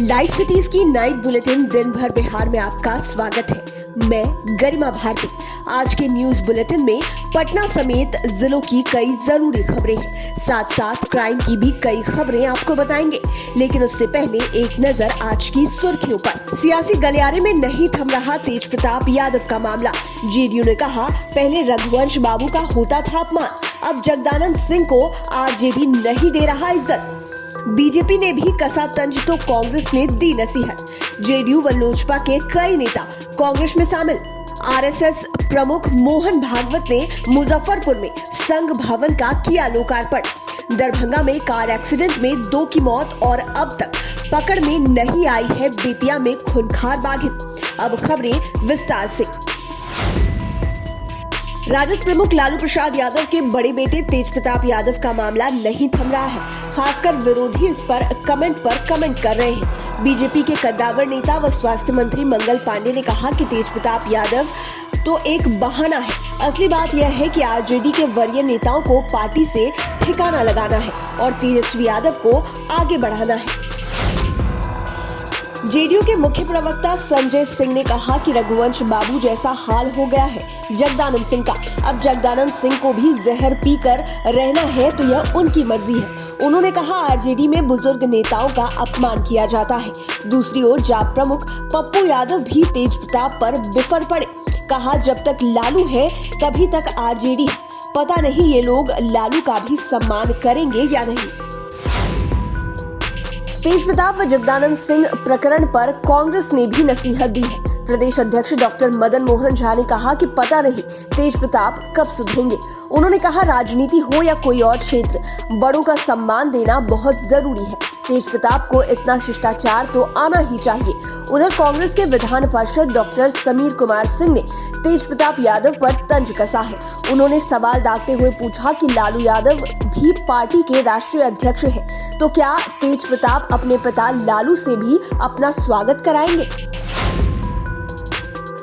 Live cities की night bulletin दिन भर बिहार में आपका स्वागत है। मैं गरिमा भारती। आज के न्यूज बुलेटिन में पटना समेत जिलों की कई जरूरी खबरें हैं, साथ साथ क्राइम की भी कई खबरें आपको बताएंगे। लेकिन उससे पहले एक नजर आज की सुर्खियों पर। सियासी गलियारे में नहीं थम रहा तेज प्रताप यादव का मामला। जेडीयू ने कहा, पहले रघुवंश बाबू का होता था अपमान, अब जगदानंद सिंह को आरजेडी नहीं दे रहा इज्जत। बीजेपी ने भी कसा तंज तो कांग्रेस ने दी नसीहत। जेडीयू व लोजपा के कई नेता कांग्रेस में शामिल। आरएसएस प्रमुख मोहन भागवत ने मुजफ्फरपुर में संघ भवन का किया लोकार्पण। दरभंगा में कार एक्सीडेंट में 2 की मौत और अब तक पकड़ में नहीं आई है बेतिया में खूंखार बाघिन। अब खबरें विस्तार से। राजद प्रमुख लालू प्रसाद यादव के बड़े बेटे तेज प्रताप यादव का मामला नहीं थम रहा है। खासकर विरोधी इस पर कमेंट कर रहे हैं। बीजेपी के कद्दावर नेता व स्वास्थ्य मंत्री मंगल पांडे ने कहा कि तेज प्रताप यादव तो एक बहाना है। असली बात यह है कि आरजेडी के वरीय नेताओं को पार्टी से ठिकाना लगाना है और तेजस्वी यादव को आगे बढ़ाना है। जेडीयू के मुख्य प्रवक्ता संजय सिंह ने कहा कि रघुवंश बाबू जैसा हाल हो गया है जगदानंद सिंह का। अब जगदानंद सिंह को भी जहर पीकर रहना है तो यह उनकी मर्जी है। उन्होंने कहा, आरजेडी में बुजुर्ग नेताओं का अपमान किया जाता है। दूसरी ओर जाप प्रमुख पप्पू यादव भी तेज प्रताप पर बिफर पड़े। कहा, जब तक लालू है तभी तक आरजेडी है। पता नहीं ये लोग लालू का भी सम्मान करेंगे या नहीं। तेज प्रताप व जगदानंद सिंह प्रकरण पर कांग्रेस ने भी नसीहत दी है। प्रदेश अध्यक्ष डॉक्टर मदन मोहन झा ने कहा कि पता नहीं तेज प्रताप कब सुधरेंगे। उन्होंने कहा, राजनीति हो या कोई और क्षेत्र, बड़ों का सम्मान देना बहुत जरूरी है। तेज प्रताप को इतना शिष्टाचार तो आना ही चाहिए। उधर कांग्रेस के विधान पार्षद डॉक्टर समीर कुमार सिंह ने तेज प्रताप यादव पर तंज कसा है। उन्होंने सवाल दागते हुए पूछा कि लालू यादव भी पार्टी के राष्ट्रीय अध्यक्ष हैं, तो क्या तेज प्रताप अपने पिता लालू से भी अपना स्वागत कराएंगे?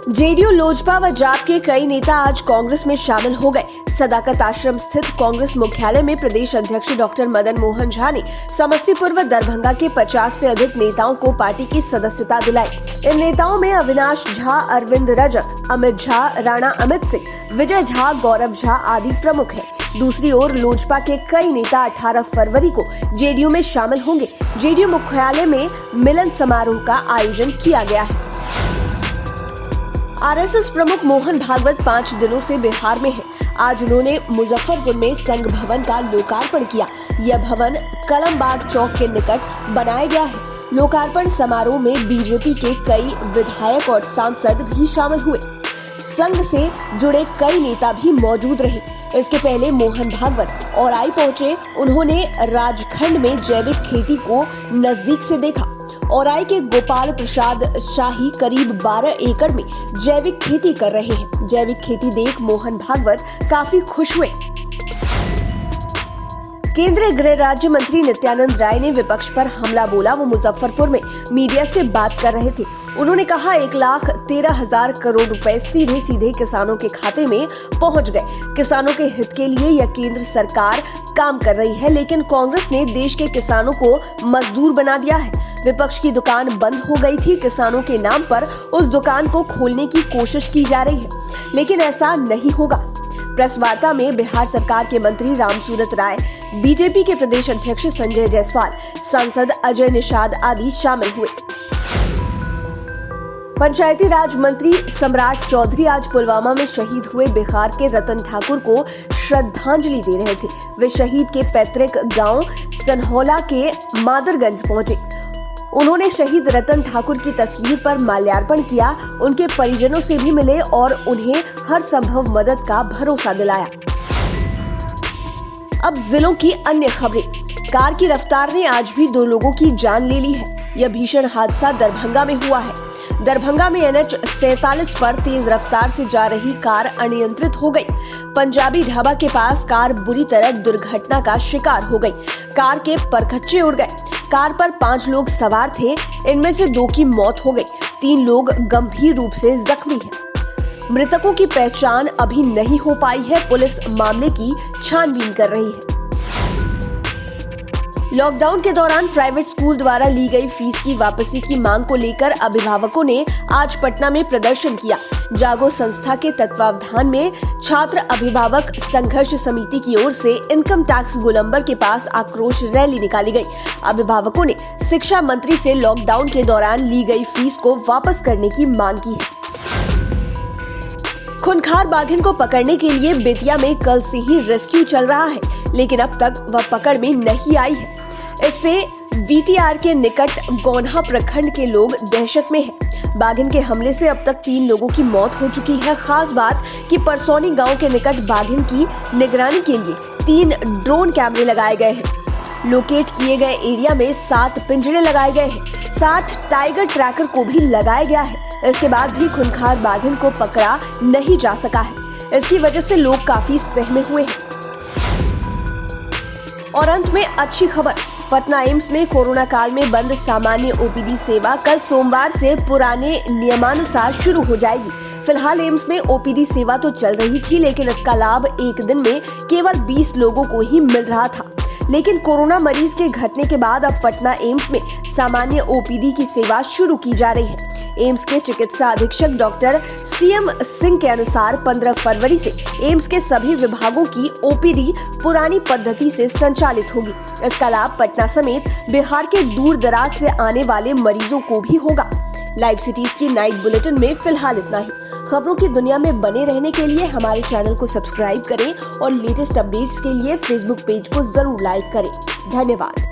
जेडीयू, लोजपा व जाप के कई नेता आज कांग्रेस में शामिल हो गए। सदाकत आश्रम स्थित कांग्रेस मुख्यालय में प्रदेश अध्यक्ष डॉक्टर मदन मोहन झा ने समस्तीपुर व दरभंगा के 50 से अधिक नेताओं को पार्टी की सदस्यता दिलाई। इन नेताओं में अविनाश झा, अरविंद रजक, अमित झा, राणा अमित सिंह, विजय झा, गौरव झा आदि प्रमुख हैं। दूसरी ओर लोजपा के कई नेता 18 फरवरी को जेडीयू में शामिल होंगे। जेडीयू मुख्यालय में मिलन समारोह का आयोजन किया गया है। आरएसएस प्रमुख मोहन भागवत 5 दिनों से बिहार में है। आज उन्होंने मुजफ्फरपुर में संघ भवन का लोकार्पण किया। यह भवन कलमबाग चौक के निकट बनाया गया है। लोकार्पण समारोह में बीजेपी के कई विधायक और सांसद भी शामिल हुए। संघ से जुड़े कई नेता भी मौजूद रहे। इसके पहले मोहन भागवत औराई पहुंचे। उन्होंने राजखंड में जैविक खेती को नजदीक से देखा। औराई के गोपाल प्रसाद शाही करीब 12 एकड़ में जैविक खेती कर रहे हैं। जैविक खेती देख मोहन भागवत काफी खुश हुए। केंद्रीय गृह राज्य मंत्री नित्यानंद राय ने विपक्ष पर हमला बोला। वो मुजफ्फरपुर में मीडिया से बात कर रहे थे। उन्होंने कहा, 1,13,000 करोड़ रुपए सीधे किसानों के खाते में पहुंच गए। किसानों के हित के लिए यह केंद्र सरकार काम कर रही है, लेकिन कांग्रेस ने देश के किसानों को मजदूर बना दिया है। विपक्ष की दुकान बंद हो गई थी। किसानों के नाम पर उस दुकान को खोलने की कोशिश की जा रही है, लेकिन ऐसा नहीं होगा। प्रेस वार्ता में बिहार सरकार के मंत्री रामसूरत राय, बीजेपी के प्रदेश अध्यक्ष संजय जायसवाल, सांसद अजय निषाद आदि शामिल हुए। पंचायती राज मंत्री सम्राट चौधरी आज पुलवामा में शहीद हुए बिहार के रतन ठाकुर को श्रद्धांजलि दे रहे थे। वे शहीद के पैतृक गांव सनहौला के मादरगंज पहुंचे। उन्होंने शहीद रतन ठाकुर की तस्वीर पर माल्यार्पण किया। उनके परिजनों से भी मिले और उन्हें हर संभव मदद का भरोसा दिलाया। अब जिलों की अन्य खबरें। कार की रफ्तार ने आज भी 2 लोगों की जान ले ली है। यह भीषण हादसा दरभंगा में हुआ है। दरभंगा में NH 47 पर तेज रफ्तार से जा रही कार अनियंत्रित हो गई। पंजाबी ढाबा के पास कार बुरी तरह दुर्घटना का शिकार हो गई। कार के परखच्चे उड़ गए। कार पर 5 लोग सवार थे। इनमें से 2 की मौत हो गई। 3 लोग गंभीर रूप से जख्मी हैं। मृतकों की पहचान अभी नहीं हो पाई है। पुलिस मामले की छानबीन कर रही है। लॉकडाउन के दौरान प्राइवेट स्कूल द्वारा ली गई फीस की वापसी की मांग को लेकर अभिभावकों ने आज पटना में प्रदर्शन किया। जागो संस्था के तत्वावधान में छात्र अभिभावक संघर्ष समिति की ओर से इनकम टैक्स गोलंबर के पास आक्रोश रैली निकाली गई। अभिभावकों ने शिक्षा मंत्री से लॉकडाउन के दौरान ली गई फीस को वापस करने की मांग की है। खूंखार बाघिन को पकड़ने के लिए बेतिया में कल से ही रेस्क्यू चल रहा है, लेकिन अब तक वह पकड़ में नहीं आई है। इससे वीटीआर के निकट गौन्हा प्रखंड के लोग दहशत में हैं। बाघिन के हमले से अब तक 3 लोगों की मौत हो चुकी है। खास बात कि परसौनी गांव के निकट बाघिन की निगरानी के लिए 3 ड्रोन कैमरे लगाए गए हैं। लोकेट किए गए एरिया में 7 पिंजरे लगाए गए हैं। 60 टाइगर ट्रैकर को भी लगाया गया है। इसके बाद भी खूंखार बाघिन को पकड़ा नहीं जा सका है। इसकी वजह से लोग काफी सहमे हुए हैं। और अंत में अच्छी खबर, पटना एम्स में कोरोना काल में बंद सामान्य ओपीडी सेवा कल सोमवार से पुराने नियमानुसार शुरू हो जाएगी। फिलहाल एम्स में ओपीडी सेवा तो चल रही थी, लेकिन इसका लाभ एक दिन में केवल 20 लोगों को ही मिल रहा था। लेकिन कोरोना मरीज के घटने के बाद अब पटना एम्स में सामान्य ओपीडी की सेवा शुरू की जा रही है। एम्स के चिकित्सा अधीक्षक डॉक्टर सीएम सिंह के अनुसार 15 फरवरी से एम्स के सभी विभागों की ओपीडी पुरानी पद्धति से संचालित होगी। इसका लाभ पटना समेत बिहार के दूर दराज से आने वाले मरीजों को भी होगा। लाइव सिटीज की नाइट बुलेटिन में फिलहाल इतना ही। खबरों की दुनिया में बने रहने के लिए हमारे चैनल को सब्सक्राइब करें और लेटेस्ट अपडेट्स के लिए फेसबुक पेज को जरूर लाइक करें। धन्यवाद।